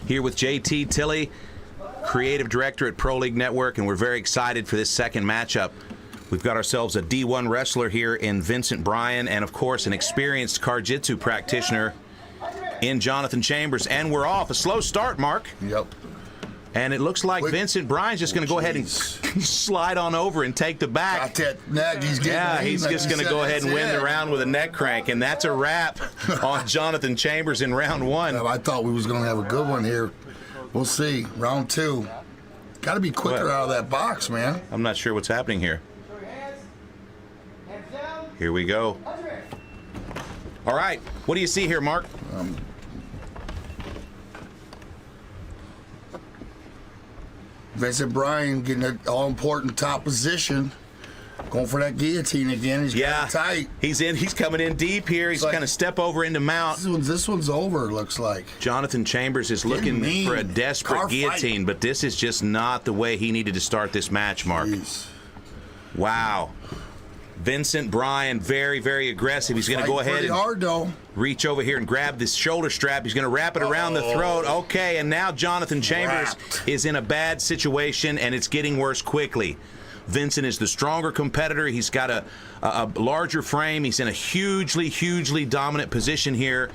here with JT Tilley, creative director at Pro League Network, and we're very excited for this second matchup. We've got ourselves a D1 wrestler here in Vincent Bryan, and of course an experienced Car Jiujitsu practitioner in Jonathan Chambers. And we're off. A slow start, Mark. Yep. And it looks like Vincent Bryan's just going to go ahead and slide on over and take the back. Got that neck. He's getting he's just going to go ahead and win the round with a neck crank, and that's a wrap on Jonathan Chambers in round one. I thought we was going to have a good one here. We'll see. Round two. Got to be quicker out of that box, man. I'm not sure what's happening here. Here we go. All right. What do you see here, Mark? Vincent Bryan getting that all-important top position. Going for that guillotine again. He's got it tight. He's coming in deep here. He's kind of step over into mount. This one's over, looks like. Jonathan Chambers is looking for a desperate guillotine, but this is just not the way he needed to start this match, Mark. Jeez. Wow. Vincent Bryan, very, very aggressive. He's going to go ahead and reach over here and grab this shoulder strap. He's going to wrap it around the throat. Okay, and now Jonathan Chambers is in a bad situation, and it's getting worse quickly. Vincent is the stronger competitor. He's got a larger frame. He's in a hugely, hugely dominant position here,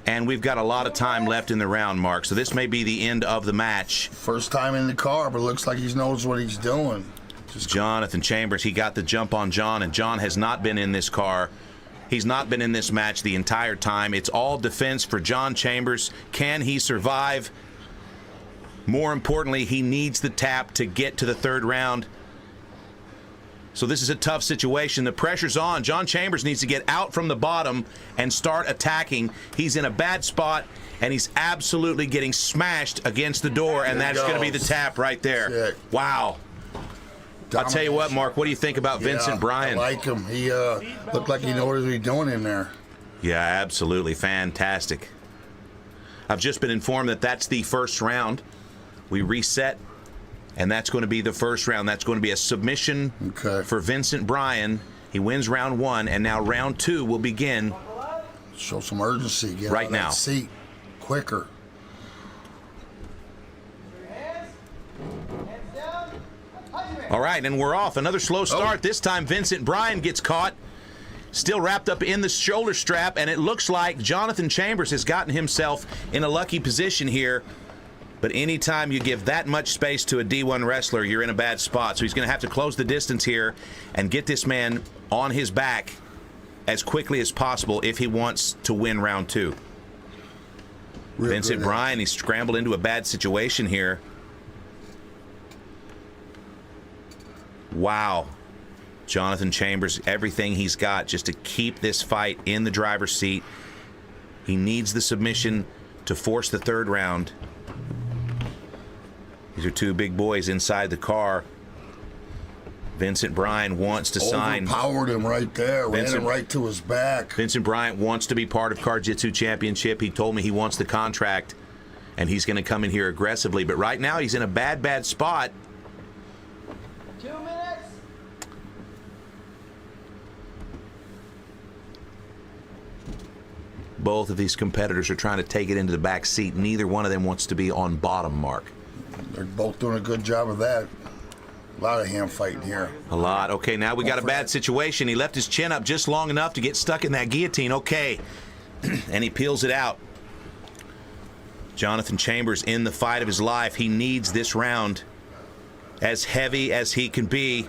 and we've got a lot of time left in the round, Mark. So this may be the end of the match. First time in the car, but it looks like he knows what he's doing. Jonathan Chambers, he got the jump on John, and John has not been in this car. He's not been in this match the entire time. It's all defense for John Chambers. Can he survive? More importantly, he needs the tap to get to the third round. So this is a tough situation. The pressure's on. John Chambers needs to get out from the bottom and start attacking. He's in a bad spot, and he's absolutely getting smashed against the door, and that's going to be the tap right there. Wow. I'll tell you what, Mark, what do you think about Vincent Bryan? I like him. He looked like he knows what he's doing in there. Yeah, absolutely fantastic. I've just been informed that that's the first round. We reset, and that's going to be the first round. That's going to be a submission for Vincent Bryan. He wins round one, and now round two will begin. Show some urgency. Get right out of now. That seat quicker. All right, and we're off. Another slow start. This time Vincent Bryan gets caught, still wrapped up in the shoulder strap, and it looks like Jonathan Chambers has gotten himself in a lucky position here. But anytime you give that much space to a D1 wrestler, you're in a bad spot. So he's going to have to close the distance here and get this man on his back as quickly as possible if he wants to win round two. Vincent Bryan, he's scrambled into a bad situation here. Wow. Jonathan Chambers, everything he's got just to keep this fight in the driver's seat. He needs the submission to force the third round. These are two big boys inside the car. Vincent Bryan wants to sign. Overpowered him right there. Ran him right to his back. Vincent Bryan wants to be part of Car Jiujitsu Championship. He told me he wants the contract, and he's going to come in here aggressively. But right now he's in a bad, bad spot. 2 minutes. Both of these competitors are trying to take it into the back seat. Neither one of them wants to be on bottom, Mark. They're both doing a good job of that. A lot of hand fighting here. A lot. Okay, now we got a bad situation. He left his chin up just long enough to get stuck in that guillotine. Okay. And he peels it out. Jonathan Chambers in the fight of his life. He needs this round as heavy as he can be.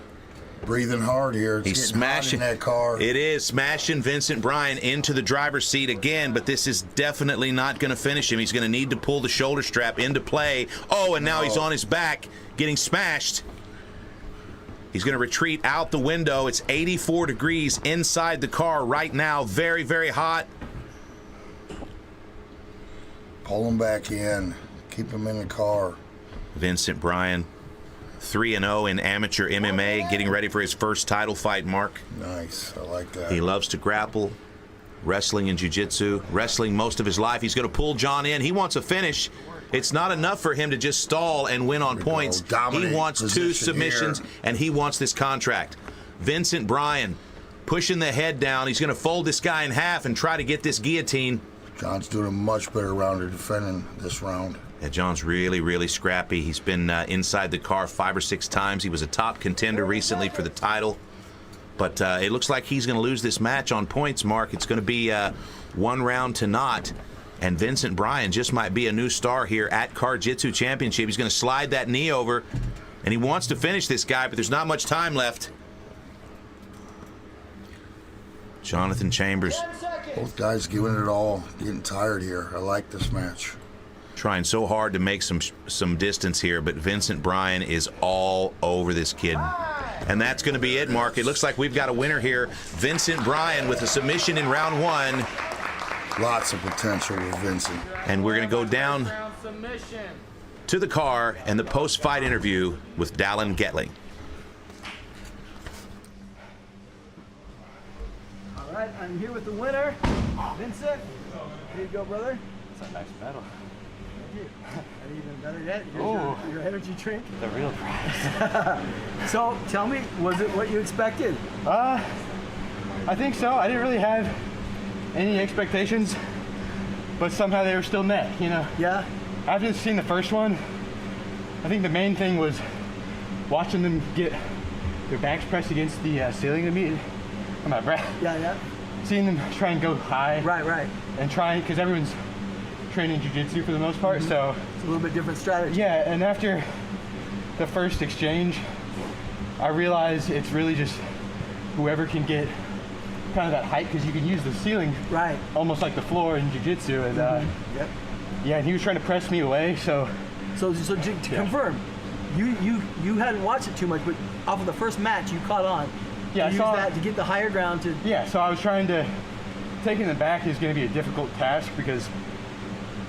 Breathing hard here. It's He's smashing hot in that car. It is smashing Vincent Bryan into the driver's seat again, but this is definitely not going to finish him. He's going to need to pull the shoulder strap into play. Oh, and now he's on his back getting smashed. He's going to retreat out the window. It's 84 degrees inside the car right now. Very, very hot. Pull him back in. Keep him in the car. Vincent Bryan, 3-0 in amateur MMA, getting ready for his first title fight, Mark. Nice. I like that. He loves to grapple, wrestling and jiu-jitsu, wrestling most of his life. He's going to pull John in. He wants a finish. It's not enough for him to just stall and win on points. He wants 2 submissions, and he wants this contract. Vincent Bryan pushing the head down. He's going to fold this guy in half and try to get this guillotine. John's doing a much better round of defending this round. Yeah, John's really, really scrappy. He's been inside the car 5 or 6 times. He was a top contender recently for the title. But it looks like he's going to lose this match on points, Mark. It's going to be 1 round to naught. And Vincent Bryan just might be a new star here at Car Jiu-Jitsu Championship. He's going to slide that knee over. And he wants to finish this guy, but there's not much time left. Jonathan Chambers. Both guys giving it all, getting tired here. I like this match. Trying so hard to make some distance here, but Vincent Bryan is all over this kid. And that's going to be it, Mark. It looks like we've got a winner here. Vincent Bryan with a submission in round 1. Lots of potential with Vincent. And we're going to go down to the car and the post-fight interview with Dallin Getling. All right, I'm here with the winner, Vincent. Here you go, brother. That's a nice medal. And even better yet, here's Oh. your energy drink. The real prize. So, tell me, was it what you expected? I think so. I didn't really have any expectations, but somehow they were still met, you know? Yeah? After seeing the first one, I think the main thing was watching them get their backs pressed against the ceiling to me. I'm out of breath. Yeah. Seeing them try and go high. Right. And trying, because everyone's training jiu-jitsu for the most part, so. It's a little bit different strategy. Yeah, and after the first exchange, I realized it's really just whoever can get kind of that height, because you can use the ceiling Right. almost like the floor in jiu-jitsu, and Yep. yeah, and he was trying to press me away, so So to confirm, you hadn't watched it too much, but off of the first match, you caught on. Yeah, I You saw- used that to get the higher ground to. yeah, so I was trying to, taking them back is going to be a difficult task because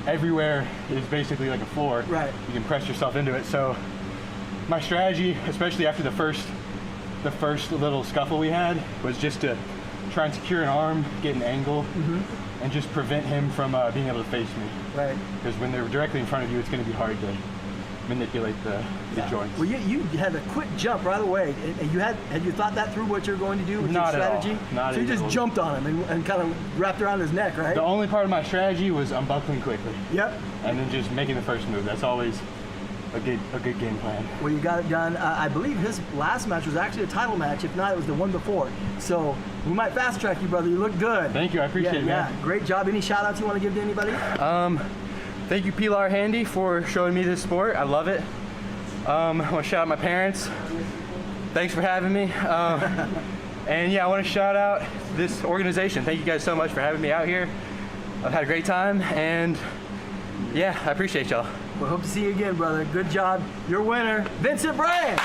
everywhere is basically like a floor. Right. You can press yourself into it, so my strategy, especially after the first little scuffle we had, was just to try and secure an arm, get an angle, and just prevent him from being able to face me. Right. Because when they're directly in front of you, it's going to be hard to manipulate the joints. Well, you had a quick jump right away, and had you thought that through what you're going to do with Not your at all. strategy? Not so you even just close. jumped on him and kind of wrapped around his neck, right? The only part of my strategy was unbuckling quickly, Yep. and then just making the first move. That's always a good game plan. Well, you got it done. I believe his last match was actually a title match. If not, it was the one before. So we might fast track you, brother. You look good. Thank you, I appreciate it, man. Yeah, great job. Any shout outs you want to give to anybody? Thank you, Pilar Handy, for showing me this sport. I love it. I want to shout out my parents. Thanks for having me. And yeah, I want to shout out this organization. Thank you guys so much for having me out here. I've had a great time, and yeah, I appreciate y'all. We hope to see you again, brother. Good job. Your winner, Vincent Bryan.